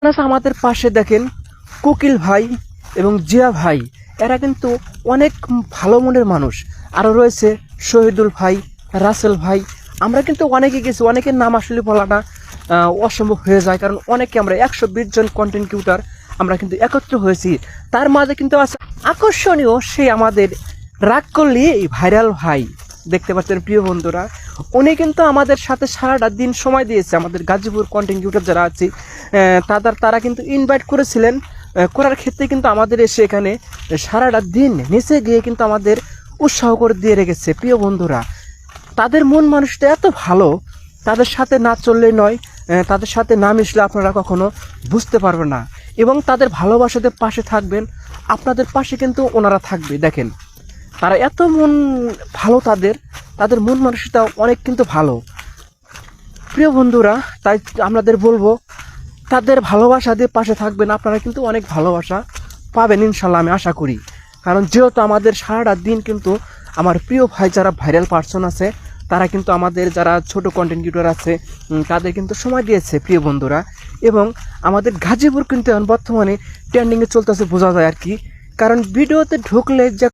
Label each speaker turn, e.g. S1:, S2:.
S1: Plus আমাদের পাশে দেখেন কোকিল ভাই এবং জিয়া ভাই, এরা কিন্তু অনেক ভালো মনের মানুষ। আরও রয়েছে শহীদুল ভাই, রাসেল ভাই। আমরা কিন্তু অনেকে গেছি, অনেকের নাম আসলে বলাটা অসম্ভব হয়ে যায়, কারণ অনেকে আমরা 120 জন কন্টেন্ট ক্রিয়েটর আমরা কিন্তু একত্র হয়েছি। তার মাঝে কিন্তু আছে আকর্ষণীয় সেই আমাদের রাগ করলে ভাইরাল ভাই, দেখতে পাচ্ছেন প্রিয় বন্ধুরা। উনি কিন্তু আমাদের সাথে সারাটা দিন সময় দিয়েছে। আমাদের গাজীপুর কন্টেন্ট ক্রিয়েটর যারা আছে তারা কিন্তু ইনভাইট করেছিলেন, করার ক্ষেত্রে কিন্তু আমাদের এসে এখানে সারাটা দিন নিচে গিয়ে কিন্তু আমাদের উৎসাহ করে দিয়ে রেখেছে। প্রিয় বন্ধুরা, তাদের মন মানুষটা এত ভালো, তাদের সাথে না চললেই নয়, তাদের সাথে না মিশলে আপনারা কখনো বুঝতে পারবেন না। এবং তাদের ভালোবাসাদের পাশে থাকবেন, আপনাদের পাশে কিন্তু ওনারা থাকবে। দেখেন তারা এত মন ভালো, তাদের মন মানসিকতা অনেক কিন্তু ভালো। প্রিয় বন্ধুরা, তাই আপনাদের বলবো তাদের ভালোবাসা দিয়ে পাশে থাকবেন, আপনারা কিন্তু অনেক ভালোবাসা পাবেন ইনশাল্লাহ, আমি আশা করি। কারণ যেহেতু আমাদের সারাটা দিন কিন্তু আমার প্রিয় ভাই যারা ভাইরাল পার্সন আছে, তারা কিন্তু আমাদের যারা ছোট কন্টেন্ট ক্রিয়েটর আছে তাদের কিন্তু সময় দিয়েছে প্রিয় বন্ধুরা। এবং আমাদের গাজীপুর কিন্তু এখন বর্তমানে ট্রেন্ডিংয়ে চলতেছে বোঝা যায় আর কি। কারণ ভিডিওতে ঢুকলে যে